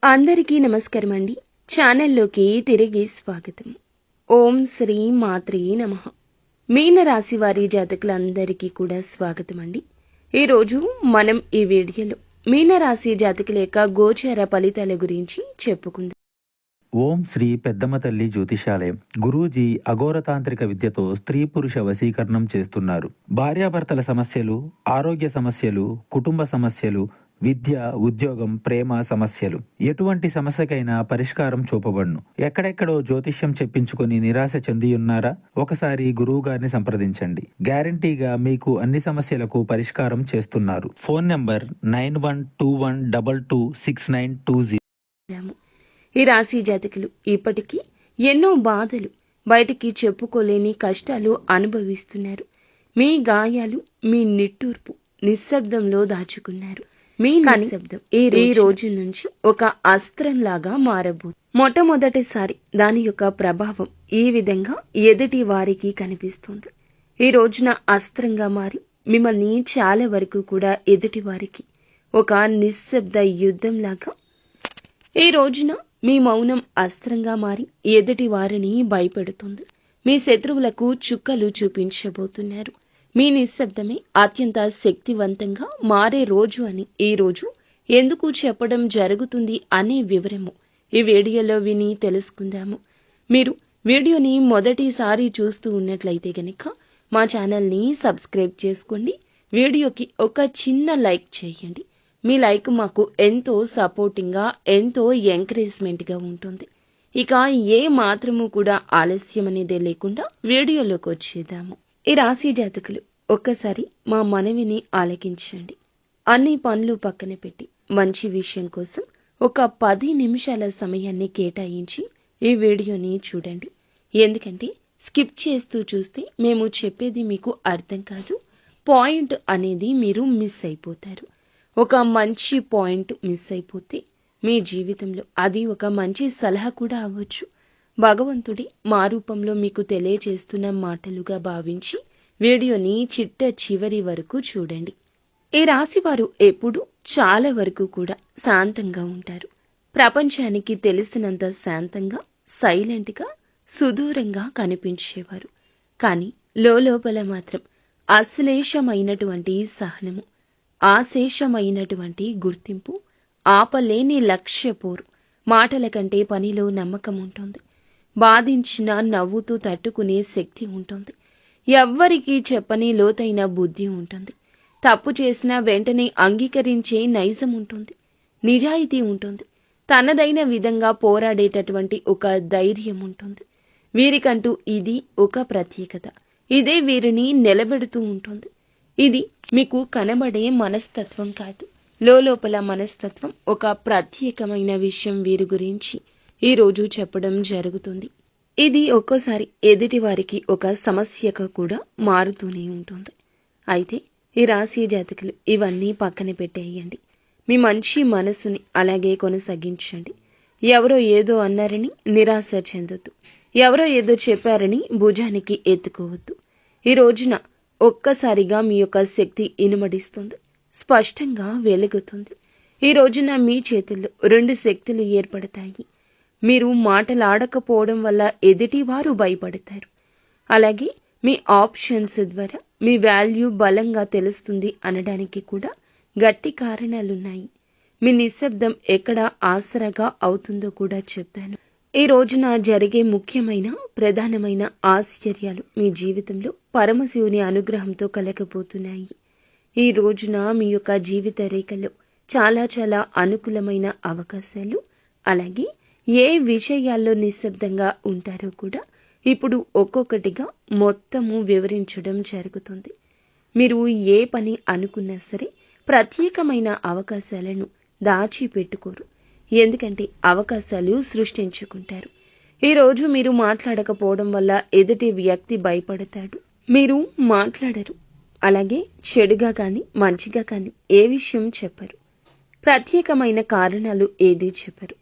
అందరికీ నమస్కారం అండి. ఛానల్లోకి తిరిగి స్వాగతం. ఓం శ్రీ మాత్రే నమః. మీన రాశి వారి జాతకులందరికీ కూడా స్వాగతం అండి. ఈరోజు మనం ఈ వీడియోలో మీన రాశి జాతకుల యొక్క గోచార ఫలితాల గురించి చెప్పుకుందాం. ఓం శ్రీ పెద్దమ్మ తల్లి జ్యోతిషాలయం. గురూజీ అఘోరతాంత్రిక విద్యతో స్త్రీ పురుష వశీకరణం చేస్తున్నారు. భార్యాభర్తల సమస్యలు, ఆరోగ్య సమస్యలు, కుటుంబ సమస్యలు, విద్య, ఉద్యోగం, ప్రేమ సమస్యలు, ఎటువంటి సమస్యకైనా పరిష్కారం చూపబడును. ఎక్కడెక్కడో జ్యోతిష్యం చెప్పించుకొని నిరాశ చెంది ఉన్నారా? ఒకసారి గురువు గారిని సంప్రదించండి. గ్యారంటీగా మీకు అన్ని సమస్యలకు పరిష్కారం చేస్తున్నారు. Phone number 9121226920. ఈ రాశి జాతకులు ఇప్పటికీ ఎన్నో బాధలు, బయటికి చెప్పుకోలేని కష్టాలు అనుభవిస్తున్నారు. మీ గాయాలు, మీ నిట్టూర్పు నిశ్శబ్దంలో దాచుకున్నారు. మీ నిశ్శబ్దం ఈ రోజు నుంచి ఒక అస్త్రంలాగా మారబోతుంది. మొట్టమొదటిసారి దాని యొక్క ప్రభావం ఈ విధంగా ఎదుటి వారికి కనిపిస్తుంది. ఈ రోజున అస్త్రంగా మారి మిమ్మల్ని చాలా వరకు కూడా ఎదుటి వారికి ఒక నిశ్శబ్ద యుద్ధంలాగా, ఈ రోజున మీ మౌనం అస్త్రంగా మారి ఎదుటి వారిని భయపెడుతుంది. మీ శత్రువులకు చుక్కలు చూపించబోతున్నారు. మీ నిశ్శబ్దమే అత్యంత శక్తివంతంగా మారే రోజు అని ఈ రోజు ఎందుకు చెప్పడం జరుగుతుంది అనే వివరము ఈ వీడియోలో విని తెలుసుకుందాము. మీరు వీడియోని మొదటిసారి చూస్తూ ఉన్నట్లయితే గనక మా ఛానల్ని సబ్స్క్రైబ్ చేసుకోండి. వీడియోకి ఒక చిన్న లైక్ చేయండి. మీ లైక్ మాకు ఎంతో సపోర్టింగ్గా, ఎంతో ఎంకరేజ్మెంట్గా ఉంటుంది. ఇక ఏ మాత్రము కూడా ఆలస్యం అనేదే లేకుండా వీడియోలోకి వచ్చేద్దాము. ఈ రాశి జాతకులు ఒక్కసారి మా మనవిని ఆలకించండి. అన్ని పనులు పక్కన పెట్టి మంచి విషయం కోసం ఒక 10 నిమిషాల సమయాన్ని కేటాయించి ఈ వీడియోని చూడండి. ఎందుకంటే స్కిప్ చేస్తూ చూస్తే మేము చెప్పేది మీకు అర్థం కాదు. పాయింట్ అనేది మీరు మిస్ అయిపోతారు. ఒక మంచి పాయింట్ మిస్ అయిపోతే మీ జీవితంలో అది ఒక మంచి సలహా కూడా అవ్వచ్చు. భగవంతుడి మా రూపంలో మీకు తెలియజేస్తున్న మాటలుగా భావించి వీడియోని చిట్ట చివరి వరకు చూడండి. ఈ రాశి వారు ఎప్పుడు చాలా వరకు కూడా శాంతంగా ఉంటారు. ప్రపంచానికి తెలిసినంత శాంతంగా, సైలెంట్గా, సుదూరంగా కనిపించేవారు. కానీ లోపల మాత్రం అశ్లేషమైనటువంటి సహనము, ఆశేషమైనటువంటి గుర్తింపు, ఆపలేని లక్ష్యపోరు, మాటల కంటే పనిలో నమ్మకం ఉంటుంది. బాధించిన నవ్వుతూ తట్టుకునే శక్తి ఉంటుంది. ఎవ్వరికీ చెప్పని లోతైన బుద్ధి ఉంటుంది. తప్పు చేసినా వెంటనే అంగీకరించే నైజం ఉంటుంది. నిజాయితీ ఉంటుంది. తనదైన విధంగా పోరాడేటటువంటి ఒక ధైర్యం ఉంటుంది. వీరికంటూ ఇది ఒక ప్రత్యేకత. ఇదే వీరిని నిలబెడుతూ ఉంటుంది. ఇది మీకు కనబడే మనస్తత్వం కాదు. లోపల మనస్తత్వం, ఒక ప్రత్యేకమైన విషయం వీరి గురించి ఈరోజు చెప్పడం జరుగుతుంది. ఇది ఒక్కోసారి ఎదుటి వారికి ఒక సమస్యగా కూడా మారుతూనే ఉంటుంది. అయితే ఈ రాశి జాతకులు ఇవన్నీ పక్కన పెట్టేయండి. మీ మంచి మనసుని అలాగే కొనసాగించండి. ఎవరో ఏదో అన్నారని నిరాశ చెందొద్దు. ఎవరో ఏదో చెప్పారని భుజానికి ఎత్తుకోవద్దు. ఈ రోజున ఒక్కసారిగా మీ యొక్క శక్తి ఇనుమడిస్తుంది, స్పష్టంగా వెలుగుతుంది. ఈ రోజున మీ చేతుల్లో 2 శక్తులు ఏర్పడతాయి. మీరు మాటలాడకపోవడం వల్ల ఎదుటివారు భయపడతారు. అలాగే మీ ఆప్షన్స్ ద్వారా మీ వాల్యూ బలంగా తెలుస్తుంది అనడానికి కూడా గట్టి కారణాలున్నాయి. మీ నిశ్శబ్దం ఎక్కడ ఆసరాగా అవుతుందో కూడా చెప్తాను. ఈ రోజున జరిగే ముఖ్యమైన, ప్రధానమైన ఆశ్చర్యాలు మీ జీవితంలో పరమశివుని అనుగ్రహంతో కలగబోతున్నాయి. ఈ రోజున మీ యొక్క జీవిత రేఖలో చాలా చాలా అనుకూలమైన అవకాశాలు, అలాగే ఏ విషయాల్లో నిశ్శబ్దంగా ఉంటారో కూడా ఇప్పుడు ఒక్కొక్కటిగా మొత్తము వివరించడం జరుగుతుంది. మీరు ఏ పని అనుకున్నా సరే ప్రత్యేకమైన అవకాశాలను దాచిపెట్టుకోరు. ఎందుకంటే అవకాశాలు సృష్టించుకుంటారు. ఈరోజు మీరు మాట్లాడకపోవడం వల్ల ఎదుటి వ్యక్తి భయపడతాడు. మీరు మాట్లాడరు. అలాగే చెడుగా కానీ మంచిగా కానీ ఏ విషయం చెప్పరు. ప్రత్యేకమైన కారణాలు ఏది చెప్పరు.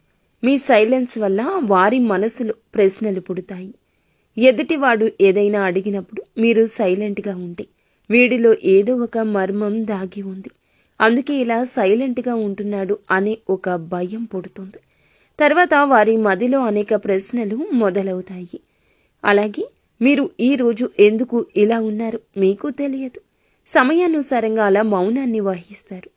మీ సైలెన్స్ వల్ల వారి మనసులో ప్రశ్నలు పుడతాయి. ఎదుటివాడు ఏదైనా అడిగినప్పుడు మీరు సైలెంట్గా ఉంటే వీడిలో ఏదో ఒక మర్మం దాగి ఉంది. అందుకే ఇలా సైలెంట్గా ఉంటున్నాడు అనే ఒక భయం పుడుతుంది. తర్వాత వారి మదిలో అనేక ప్రశ్నలు మొదలవుతాయి. అలాగే మీరు ఈ రోజు ఎందుకు ఇలా ఉన్నారు మీకు తెలియదు. సమయానుసారంగా అలా మౌనాన్ని వహిస్తారు.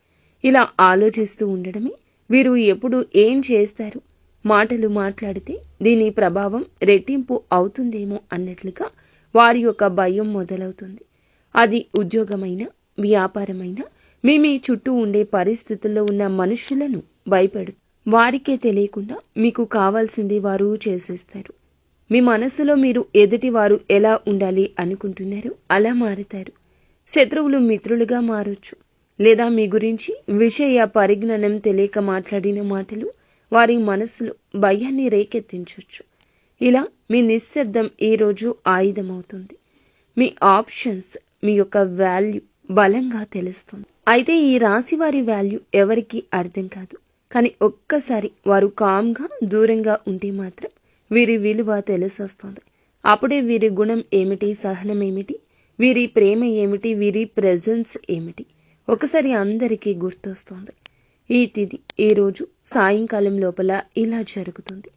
ఇలా ఆలోచిస్తూ ఉండడమే వీరు ఎప్పుడు ఏం చేస్తారు, మాటలు మాట్లాడితే దీని ప్రభావం రెట్టింపు అవుతుందేమో అన్నట్లుగా వారి యొక్క భయం మొదలవుతుంది. అది ఉద్యోగమైన, వ్యాపారమైన, మీ చుట్టూ ఉండే పరిస్థితుల్లో ఉన్న మనుషులను భయపెడు వారికే తెలియకుండా మీకు కావాల్సింది వారు చేసేస్తారు. మీ మనసులో మీరు ఎదుటి వారు ఎలా ఉండాలి అనుకుంటున్నారో అలా మారుతారు. శత్రువులు మిత్రులుగా మారొచ్చు. లేదా మీ గురించి విషయ పరిజ్ఞానం తెలియక మాట్లాడిన మాటలు వారి మనసులో భయాన్ని రేకెత్తించవచ్చు. ఇలా మీ నిశ్శబ్దం ఈరోజు ఆయుధమవుతుంది. మీ ఆప్షన్స్, మీ యొక్క వాల్యూ బలంగా తెలుస్తుంది. అయితే ఈ రాశి వారి వాల్యూ ఎవరికి అర్థం కాదు. కానీ ఒక్కసారి వారు కామ్గా దూరంగా ఉంటే మాత్రం వీరి విలువ తెలిసొస్తుంది. అప్పుడే వీరి గుణం ఏమిటి, సహనం ఏమిటి, వీరి ప్రేమ ఏమిటి, వీరి ప్రెజెన్స్ ఏమిటి ఒకసారి అందరికీ గుర్తొస్తుంది. ఈ తిథి ఈరోజు సాయంకాలం లోపల ఇలా జరుగుతుంది.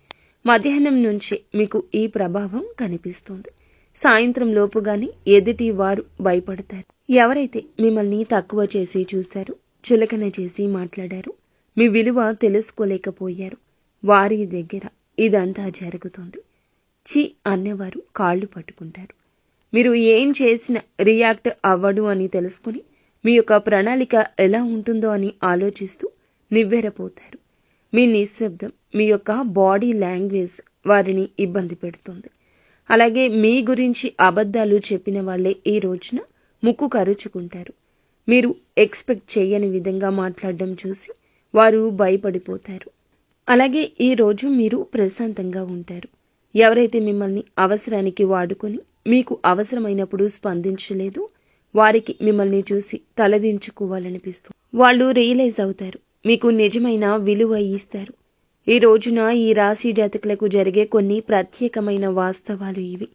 మధ్యాహ్నం నుంచే మీకు ఈ ప్రభావం కనిపిస్తుంది. సాయంత్రం లోపుగానే ఎదుటి వారు భయపడతారు. ఎవరైతే మిమ్మల్ని తక్కువ చేసి చూశారో, చులకన చేసి మాట్లాడారో, మీ విలువ తెలుసుకోలేకపోయారు, వారి దగ్గర ఇదంతా జరుగుతుంది. చి అన్నవారు కాళ్ళు పట్టుకుంటారు. మీరు ఏం చేసినా రియాక్ట్ అవ్వడు అని తెలుసుకుని మీ యొక్క ప్రణాళిక ఎలా ఉంటుందో అని ఆలోచిస్తూ నివ్వెరపోతారు. మీ నిశ్శబ్దం, మీ యొక్క బాడీ లాంగ్వేజ్ వారిని ఇబ్బంది పెడుతుంది. అలాగే మీ గురించి అబద్ధాలు చెప్పిన వాళ్ళే ఈ రోజున ముక్కు కరుచుకుంటారు. మీరు ఎక్స్పెక్ట్ చేయని విధంగా మాట్లాడడం చూసి వారు భయపడిపోతారు. అలాగే ఈ రోజు మీరు ప్రశాంతంగా ఉంటారు. ఎవరైతే మిమ్మల్ని అవసరానికి వాడుకొని మీకు అవసరమైనప్పుడు స్పందించలేదు, వారికి మిమ్మల్ని చూసి తలదించుకోవాలనిపిస్తుంది. వాళ్ళు రియలైజ్ అవుతారు, మీకు నిజమైన విలువ ఇస్తారు. ఈ రోజున ఈ రాశి జాతకులకు జరిగే కొన్ని ప్రత్యేకమైన వాస్తవాలు ఇవి.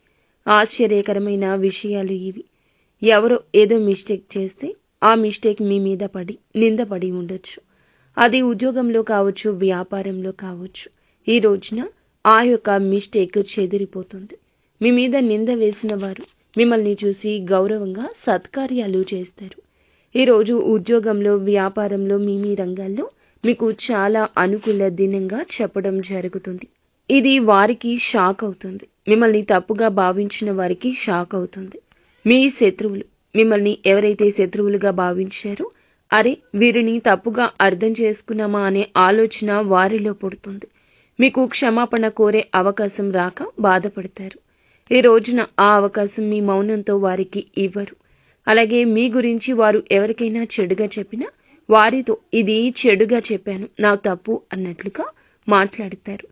ఆశ్చర్యకరమైన విషయాలు ఇవి. ఎవరో ఏదో మిస్టేక్ చేస్తే ఆ మిస్టేక్ మీ మీద పడి నిందపడి ఉండొచ్చు. అది ఉద్యోగంలో కావచ్చు, వ్యాపారంలో కావచ్చు. ఈ రోజున ఆ యొక్క మిస్టేక్ చెదిరిపోతుంది. మీ మీద నింద వేసిన వారు మిమ్మల్ని చూసి గౌరవంగా సత్కార్యాలు చేస్తారు. ఈరోజు ఉద్యోగంలో, వ్యాపారంలో, మీ రంగాల్లో మీకు చాలా అనుకూల దినంగా చెప్పడం జరుగుతుంది. ఇది వారికి షాక్ అవుతుంది. మిమ్మల్ని తప్పుగా భావించిన వారికి షాక్ అవుతుంది. మీ శత్రువులు మిమ్మల్ని ఎవరైతే శత్రువులుగా భావించారో, అరే వీరిని తప్పుగా అర్థం చేసుకున్నామా అనే ఆలోచన వారిలో పుడుతుంది. మీకు క్షమాపణ కోరే అవకాశం రాక బాధపడతారు. ఈ రోజున ఆ అవకాశం మీ మౌనంతో వారికి ఇవ్వరు. అలాగే మీ గురించి వారు ఎవరికైనా చెడుగా చెప్పినా వారితో ఇది చెడుగా చెప్పాను, నా తప్పు అన్నట్లుగా మాట్లాడతారు.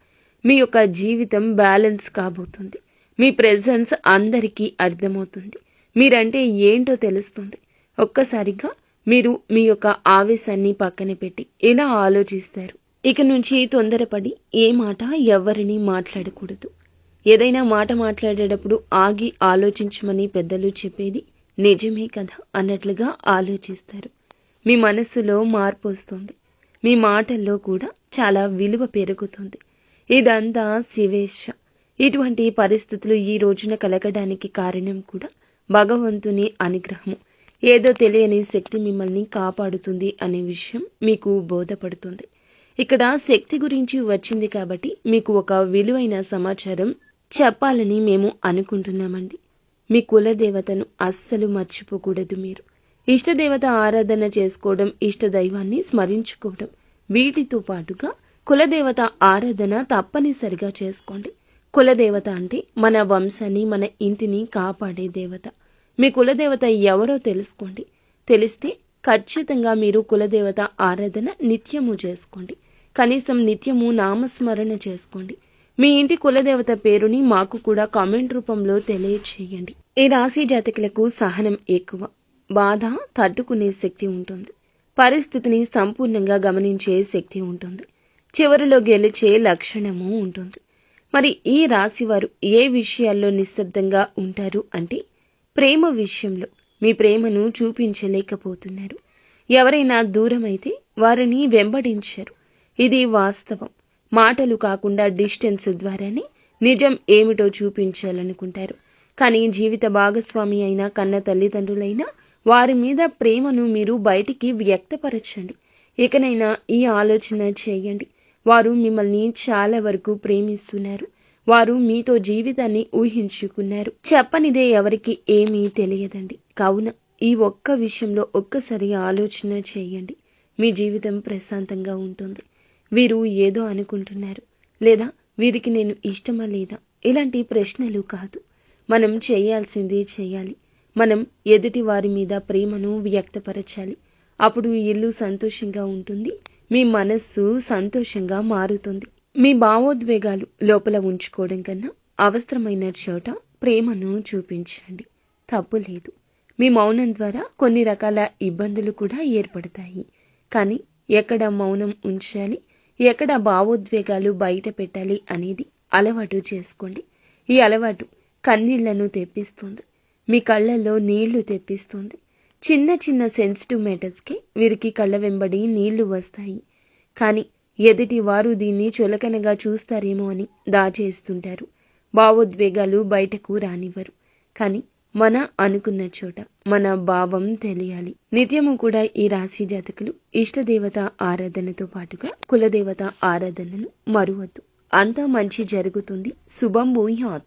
మీ యొక్క జీవితం బ్యాలెన్స్ కాబోతుంది. మీ ప్రెజెన్స్ అందరికీ అర్థమవుతుంది. మీరంటే ఏంటో తెలుస్తుంది. ఒక్కసారిగా మీరు మీ యొక్క ఆవేశాన్ని పక్కన పెట్టి ఇలా ఆలోచిస్తారు, ఇక నుంచి తొందరపడి ఏ మాట ఎవరిని మాట్లాడకూడదు. ఏదైనా మాట మాట్లాడేటప్పుడు ఆగి ఆలోచించమని పెద్దలు చెప్పేది నిజమే కదా అన్నట్లుగా ఆలోచిస్తారు. మీ మనస్సులో మార్పు వస్తుంది. మీ మాటల్లో కూడా చాలా విలువ పెరుగుతుంది. ఇదంతా శివేచ్ఛ. ఇటువంటి పరిస్థితులు ఈ రోజున కలగడానికి కారణం కూడా భగవంతుని అనుగ్రహము. ఏదో తెలియని శక్తి మిమ్మల్ని కాపాడుతుంది అనే విషయం మీకు బోధపడుతుంది. ఇక్కడ శక్తి గురించి వచ్చింది కాబట్టి మీకు ఒక విలువైన సమాచారం చెప్పాలని మేము అనుకుంటున్నామండి. మీ కులదేవతను అస్సలు మర్చిపోకూడదు. మీరు ఇష్టదేవత ఆరాధన చేసుకోవడం, ఇష్టదైవాన్ని స్మరించుకోవడం, వీటితో పాటుగా కులదేవత ఆరాధన తప్పనిసరిగా చేసుకోండి. కులదేవత అంటే మన వంశాన్ని, మన ఇంటిని కాపాడే దేవత. మీ కులదేవత ఎవరో తెలుసుకోండి. తెలిస్తే ఖచ్చితంగా మీరు కులదేవత ఆరాధన నిత్యము చేసుకోండి. కనీసం నిత్యము నామస్మరణ చేసుకోండి. మీ ఇంటి కులదేవత పేరుని మాకు కూడా కామెంట్ రూపంలో తెలియచేయండి. ఈ రాశి జాతకులకు సహనం ఎక్కువ, బాధ తట్టుకునే శక్తి ఉంటుంది. పరిస్థితిని సంపూర్ణంగా గమనించే శక్తి ఉంటుంది. చివరిలో గెలిచే లక్షణము ఉంటుంది. మరి ఈ రాశి వారు ఏ విషయాల్లో నిశ్శబ్దంగా ఉంటారు అంటే, ప్రేమ విషయంలో మీ ప్రేమను చూపించలేకపోతున్నారు. ఎవరైనా దూరమైతే వారిని వెంబడించరు. ఇది వాస్తవం. మాటలు కాకుండా డిస్టెన్స్ ద్వారానే నిజం ఏమిటో చూపించాలనుకుంటారు. కానీ జీవిత భాగస్వామి అయినా కన్న తల్లిదండ్రులైనా వారి మీద ప్రేమను మీరు బయటికి వ్యక్తపరచండి. ఇకనైనా ఈ ఆలోచన చేయండి. వారు మిమ్మల్ని చాలా వరకు ప్రేమిస్తున్నారు. వారు మీతో జీవితాన్ని ఊహించుకున్నారు. చెప్పనిదే ఎవరికి ఏమీ తెలియదండి. కావున ఈ ఒక్క విషయంలో ఒక్కసారి ఆలోచన చేయండి. మీ జీవితం ప్రశాంతంగా ఉంటుంది. వీరు ఏదో అనుకుంటున్నారు, లేదా వీరికి నేను ఇష్టమా లేదా, ఇలాంటి ప్రశ్నలు కాదు. మనం చేయాల్సింది చేయాలి. మనం ఎదుటి వారి మీద ప్రేమను వ్యక్తపరచాలి. అప్పుడు ఇల్లు సంతోషంగా ఉంటుంది. మీ మనస్సు సంతోషంగా మారుతుంది. మీ భావోద్వేగాలు లోపల ఉంచుకోవడం కన్నా అవసరమైన చోట ప్రేమను చూపించండి. తప్పు లేదు. మీ మౌనం ద్వారా కొన్ని రకాల ఇబ్బందులు కూడా ఏర్పడతాయి. కానీ ఎక్కడ మౌనం ఉంచాలి, ఎక్కడ భావోద్వేగాలు బయట పెట్టాలి అనేది అలవాటు చేసుకోండి. ఈ అలవాటు కన్నీళ్లను తెప్పిస్తుంది. మీ కళ్ళల్లో నీళ్లు తెప్పిస్తుంది. చిన్న చిన్న సెన్సిటివ్ మ్యాటర్స్కే వీరికి కళ్ళ వెంబడి నీళ్లు వస్తాయి. కానీ ఎదుటి వారు దీన్ని చులకనగా చూస్తారేమో అని దాచేస్తుంటారు. భావోద్వేగాలు బయటకు రానివ్వరు. కానీ మన అనుకున్న చోట మన భావం తెలియాలి. నిత్యము కూడా ఈ రాశి జాతకులు ఇష్టదేవత ఆరాధనతో పాటుగా కులదేవత ఆరాధనను మరువద్దు. అంతా మంచి జరుగుతుంది. శుభం భూయాత్.